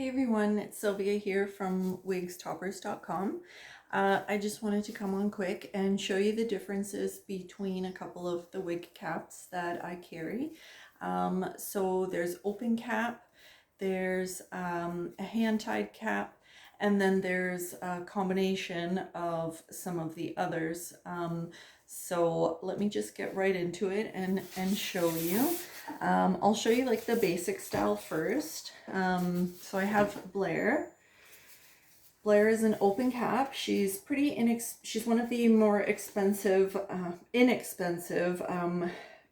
Hey everyone, it's Sylvia here from wigstoppers.com. I just wanted to come on quick and show you the differences between a couple of the wig caps that I carry. So there's open cap, there's a hand-tied cap, and then there's a combination of some of the others. So let me just get right into it and show you. I'll show you like the basic style first. So I have Blair. Blair is an open cap. She's pretty she's one of the more inexpensive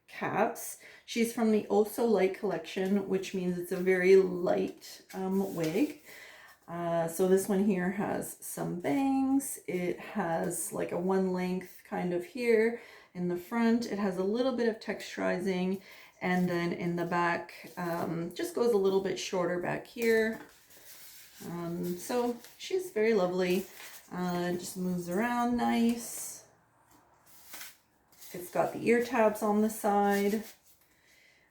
caps. She's from the Oh So Light collection, which means it's a very light wig. So this one here has some bangs. It has like a one length kind of here in the front. It has a little bit of texturizing, and then in the back just goes a little bit shorter back here. So she's very lovely. Just moves around nice. It's got the ear tabs on the side.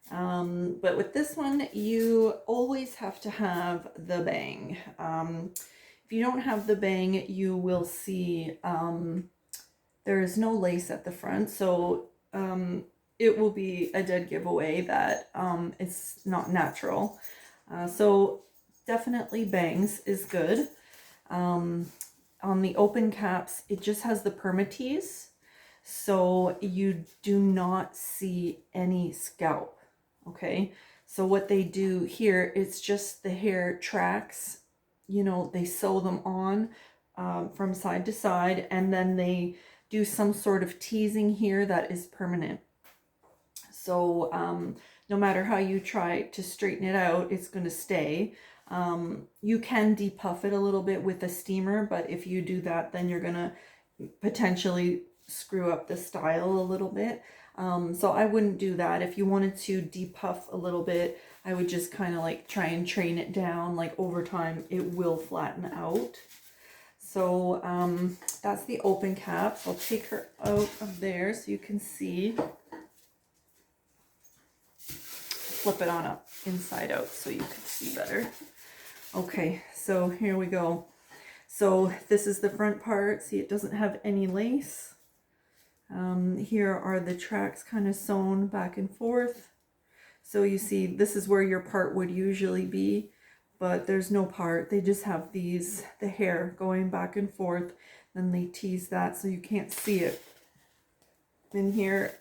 But with this one, you always have to have the bang. If you don't have the bang, you will see there is no lace at the front. So it will be a dead giveaway that it's not natural. So definitely bangs is good. On the open caps, it just has the permatease. So you do not see any scalp. Okay, so what they do here, it's just the hair tracks, you know, they sew them on from side to side, and then they do some sort of teasing here that is permanent. So no matter how you try to straighten it out, it's going to stay. You can depuff it a little bit with a steamer, but if you do that, then you're going to potentially screw up the style a little bit. So I wouldn't do that. If you wanted to depuff a little bit, I would just kind of like try and train it down. Like over time, it will flatten out. So that's the open cap. So I'll take her out of there so you can see. Flip it on up inside out so you can see better. Okay, so here we go. So this is the front part. See, it doesn't have any lace. Here are the tracks kind of sewn back and forth. So you see, this is where your part would usually be, but there's no part. They just have the hair going back and forth, then they tease that so you can't see it. In here,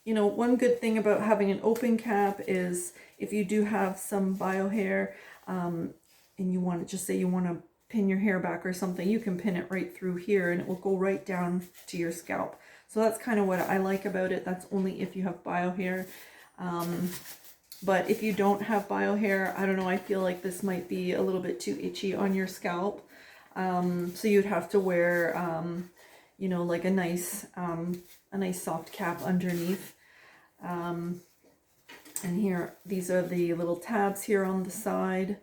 you know, one good thing about having an open cap is if you do have some bio hair, and you want to just say you want to pin your hair back or something, you can pin it right through here and it will go right down to your scalp. So that's kind of what I like about it. That's only if you have bio hair. But if you don't have bio hair, I don't know, I feel like this might be a little bit too itchy on your scalp. So you'd have to wear, you know, like a nice soft cap underneath. And here, these are the little tabs here on the side.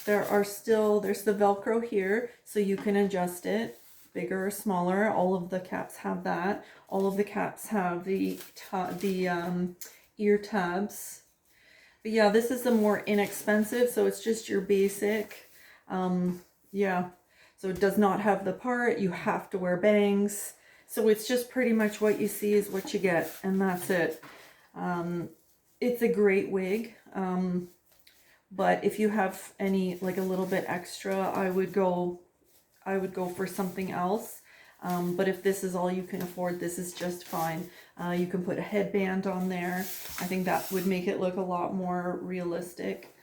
There's the Velcro here, so you can adjust it bigger or smaller. All of the caps have that. All of the caps have the ear tabs. But yeah, this is the more inexpensive, so it's just your basic. Yeah, so it does not have the part. You have to wear bangs. So it's just pretty much what you see is what you get, and that's it. It's a great wig. But if you have any, like a little bit extra, I would go for something else. But if this is all you can afford, this is just fine. You can put a headband on there. I think that would make it look a lot more realistic.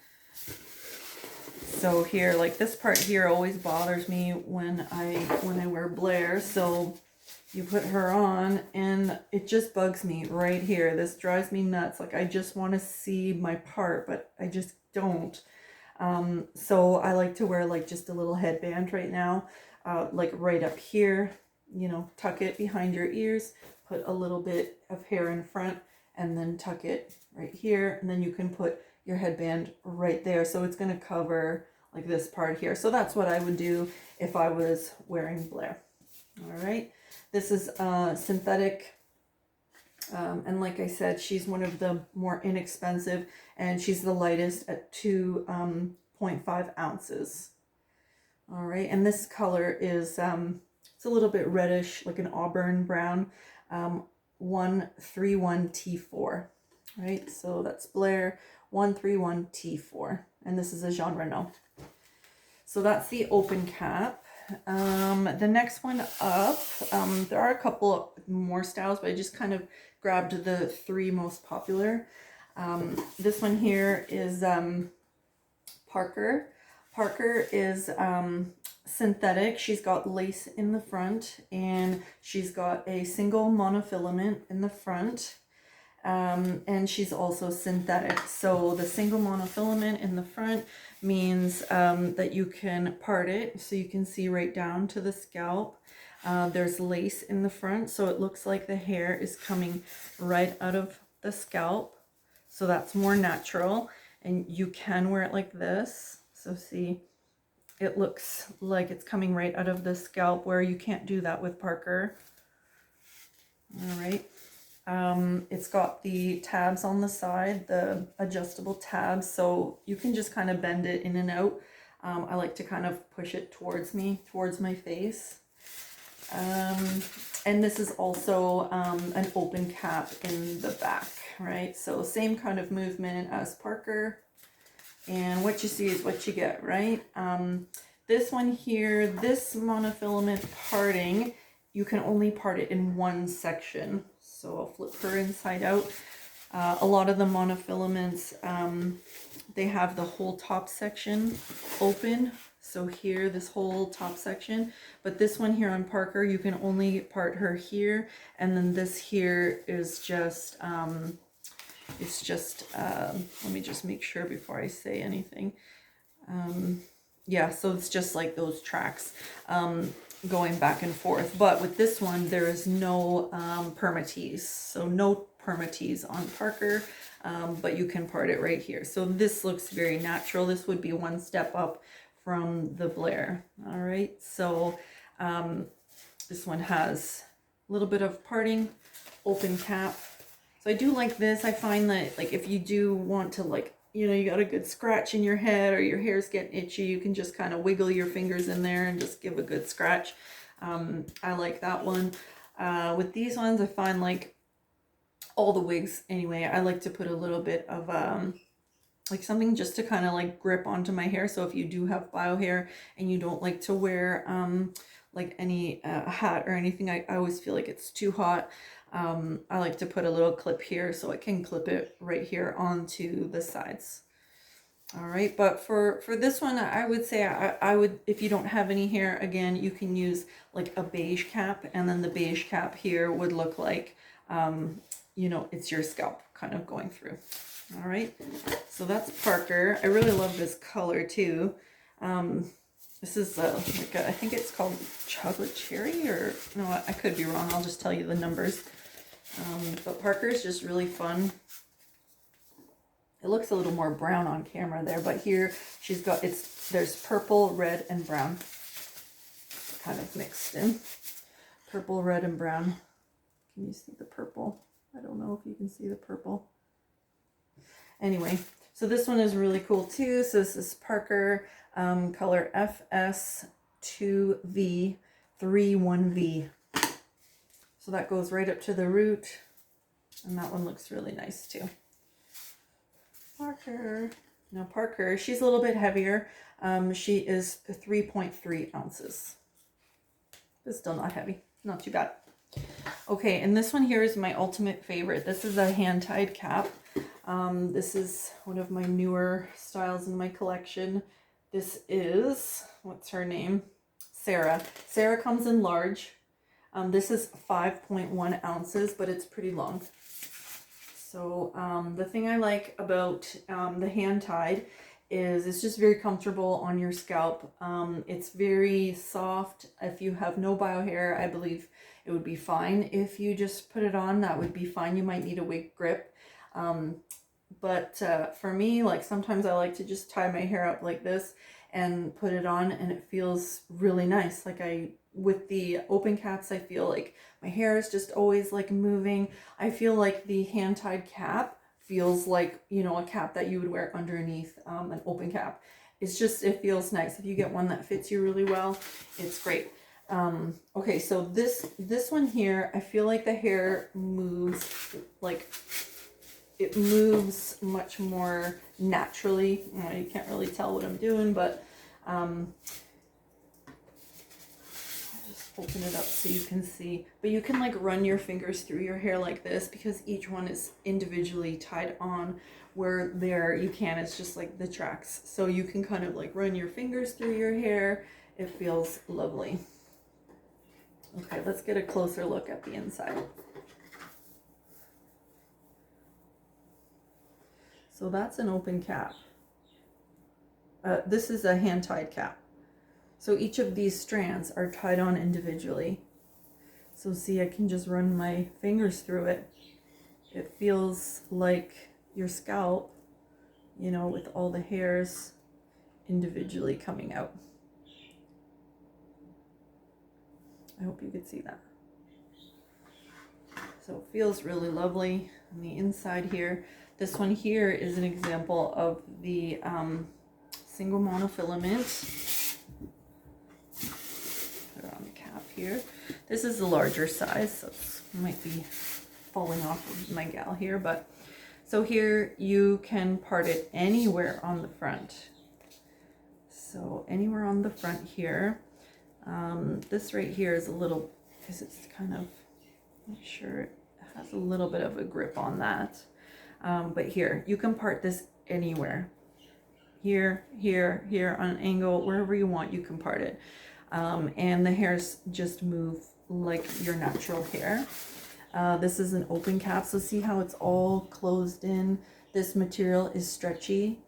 So here, like this part here always bothers me when I wear Blair. So you put her on and it just bugs me right here. This drives me nuts. Like I just want to see my part, but I just don't. So I like to wear like just a little headband right now, like right up here, you know, tuck it behind your ears, put a little bit of hair in front, and then tuck it right here. And then you can put your headband right there. So it's going to cover like this part here. So that's what I would do if I was wearing Blair. All right. This is synthetic And like I said, she's one of the more inexpensive, and she's the lightest at 2.5 ounces. All right, and this color is it's a little bit reddish, like an auburn brown, 131T4. Right, so that's Blair 131T4, and this is a Jon Renau. So that's the open cap. The next one up, there are a couple more styles, but I just kind of grabbed the 3 most popular. This one here is Parker. Parker is synthetic. She's got lace in the front, and she's got a single monofilament in the front. And she's also synthetic. So the single monofilament in the front means that you can part it so you can see right down to the scalp. There's lace in the front, so it looks like the hair is coming right out of the scalp. So that's more natural, and you can wear it like this. So see, it looks like it's coming right out of the scalp, where you can't do that with Parker. All right. It's got the tabs on the side, the adjustable tabs, so you can just kind of bend it in and out. I like to kind of push it towards me, towards my face. And this is also an open cap in the back, right? So same kind of movement as Parker. And what you see is what you get, right? This one here, this monofilament parting, you can only part it in one section. So I'll flip her inside out. A lot of the monofilaments, they have the whole top section open. So here, this whole top section. But this one here on Parker, you can only part her here. And then this here is just, let me just make sure before I say anything. Yeah, so it's just like those tracks going back and forth. But with this one, there is no permatease. So no permatease on Parker, but you can part it right here. So this looks very natural. This would be one step up from the Blair. All right, so this one has a little bit of parting, open cap. So I do like this. I find that, like, if you do want to, like, you know, you got a good scratch in your head or your hair's getting itchy, you can just kind of wiggle your fingers in there and just give a good scratch. I like that one. With these ones, I find, like, all the wigs anyway, I like to put a little bit of like something just to kind of like grip onto my hair. So if you do have bio hair and you don't like to wear like any hat or anything, I always feel like it's too hot. I like to put a little clip here so I can clip it right here onto the sides. All right, but for this one, I would say I would, if you don't have any hair, again, you can use like a beige cap, and then the beige cap here would look like, you know, it's your scalp kind of going through. All right, so that's Parker. I really love this color too. This is like I think it's called chocolate cherry, or no, I could be wrong. I'll just tell you the numbers. But Parker is just really fun. It looks a little more brown on camera there, but here she's got, there's purple, red, and brown kind of mixed in. Purple, red, and brown. Can you see the purple? I don't know if you can see the purple. Anyway, so this one is really cool too. So this is Parker, color FS2V31V. So that goes right up to the root, and that one looks really nice too. Parker. Now Parker, she's a little bit heavier. She is 3.3 ounces. But still not heavy. Not too bad. Okay, and this one here is my ultimate favorite. This is a hand-tied cap. This is one of my newer styles in my collection. This is, what's her name? Sarah. Sarah comes in large. This is 5.1 ounces, but it's pretty long. So the thing I like about the hand-tied is it's just very comfortable on your scalp. It's very soft. If you have no bio hair, I believe it would be fine. If you just put it on, that would be fine. You might need a wig grip. But for me, like, sometimes I like to just tie my hair up like this and put it on, and it feels really nice. Like, I with the open caps, I feel like my hair is just always like moving. I feel like the hand-tied cap feels like, you know, a cap that you would wear underneath an open cap. It's just, it feels nice. If you get one that fits you really well, it's great. Okay, so this one here, I feel like the hair moves, like it moves much more naturally. You can't really tell what I'm doing, but just open it up so you can see. But you can like run your fingers through your hair like this because each one is individually tied on, where there you can, it's just like the tracks. So you can kind of like run your fingers through your hair. It feels lovely. Okay, let's get a closer look at the inside. So that's an open cap. This is a hand-tied cap. So each of these strands are tied on individually. So see, I can just run my fingers through it. It feels like your scalp, you know, with all the hairs individually coming out. I hope you could see that. So it feels really lovely on the inside here. This one here is an example of the single monofilament. Put it on the cap here. This is the larger size, so it might be falling off of my gal here, but so here you can part it anywhere on the front. So anywhere on the front here. This right here is a little, because it's kind of, not sure, it has a little bit of a grip on that. But here, you can part this anywhere. Here, here, here, on an angle, wherever you want, you can part it. And the hairs just move like your natural hair. This is an open cap, so see how it's all closed in. This material is stretchy.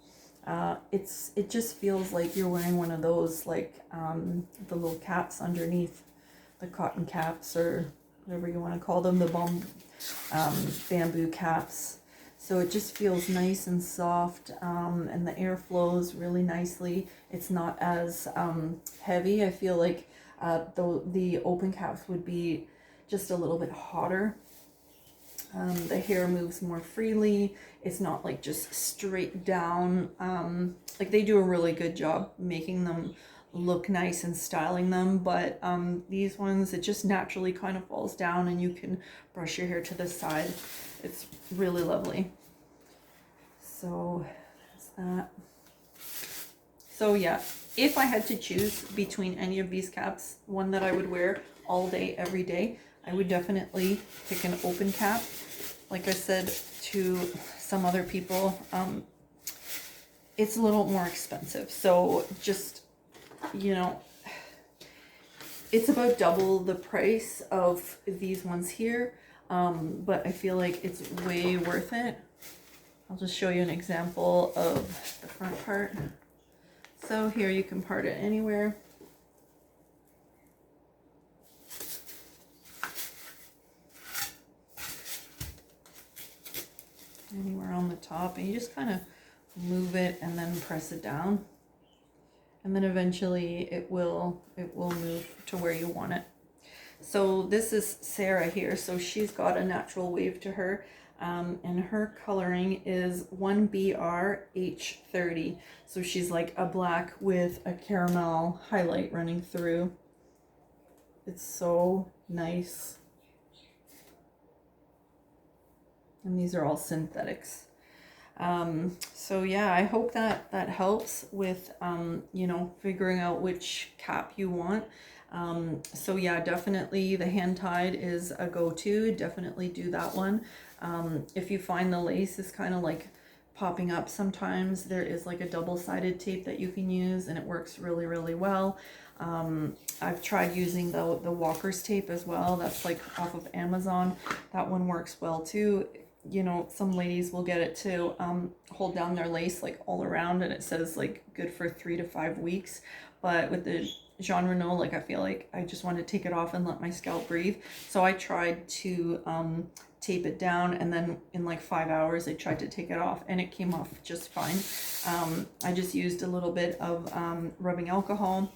It just feels like you're wearing one of those, like the little caps underneath, the cotton caps or whatever you want to call them, the bamboo caps. So it just feels nice and soft, and the air flows really nicely. It's not as heavy. I feel like the open caps would be just a little bit hotter. The hair moves more freely. It's not like just straight down. Like they do a really good job making them look nice and styling them, but these ones, it just naturally kind of falls down and you can brush your hair to the side. It's really lovely. So that's that. So yeah, if I had to choose between any of these caps, one that I would wear all day, every day, I would definitely pick an open cap. Like I said to some other people, it's a little more expensive. So just, you know, it's about double the price of these ones here. But I feel like it's way worth it. I'll just show you an example of the front part. So here you can part it anywhere. Anywhere on the top, and you just kind of move it and then press it down, and then eventually it will move to where you want it. So this is Sarah here, so she's got a natural wave to her, and her coloring is 1BR-H30. So she's like a black with a caramel highlight running through. It's so nice. And these are all synthetics. So yeah, I hope that helps with, you know, figuring out which cap you want. So yeah, definitely the hand tied is a go-to. Definitely do that one. If you find the lace is kind of like popping up sometimes, there is like a double-sided tape that you can use and it works really, really well. I've tried using the Walker's tape as well. That's like off of Amazon. That one works well too. You know, some ladies will get it to hold down their lace like all around, and it says like good for 3 to 5 weeks. But with the Jon Renau, like I feel like I just want to take it off and let my scalp breathe. So I tried to tape it down, and then in like 5 hours I tried to take it off and it came off just fine. I just used a little bit of rubbing alcohol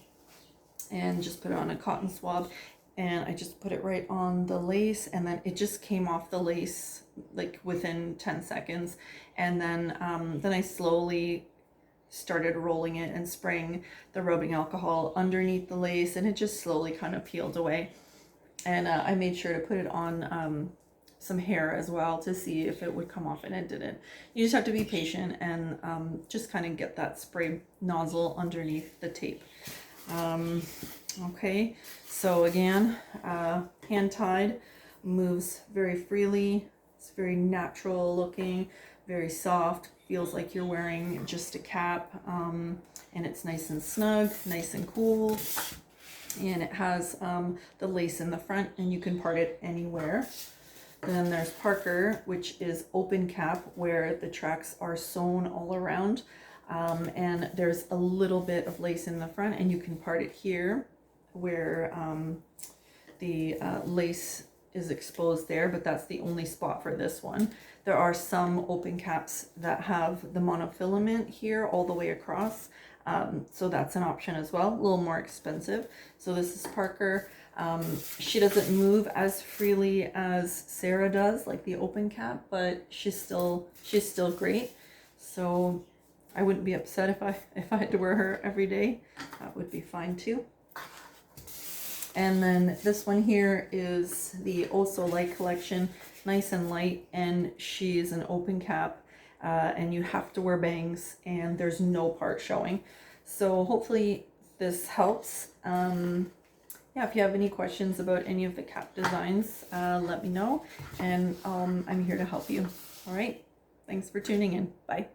and just put it on a cotton swab, and I just put it right on the lace, and then it just came off the lace like within 10 seconds. And then I slowly started rolling it and spraying the rubbing alcohol underneath the lace, and it just slowly kind of peeled away. And I made sure to put it on some hair as well to see if it would come off, and it didn't. You just have to be patient and just kind of get that spray nozzle underneath the tape. Okay, so again, hand tied, moves very freely. It's very natural looking, very soft, feels like you're wearing just a cap, and it's nice and snug, nice and cool. And it has the lace in the front, and you can part it anywhere. Then there's Parker, which is open cap, where the tracks are sewn all around, and there's a little bit of lace in the front, and you can part it here where the lace is exposed there, but that's the only spot for this one. There are some open caps that have the monofilament here all the way across, so that's an option as well, a little more expensive. So this is Parker. She doesn't move as freely as Sarah does, like the open cap, but she's still great. So I wouldn't be upset if I had to wear her every day. That would be fine too. And then this one here is the Also Light collection, nice and light, and she's an open cap, and you have to wear bangs, and there's no part showing. So hopefully this helps. Yeah, if you have any questions about any of the cap designs, let me know, and I'm here to help you. All right, thanks for tuning in. Bye.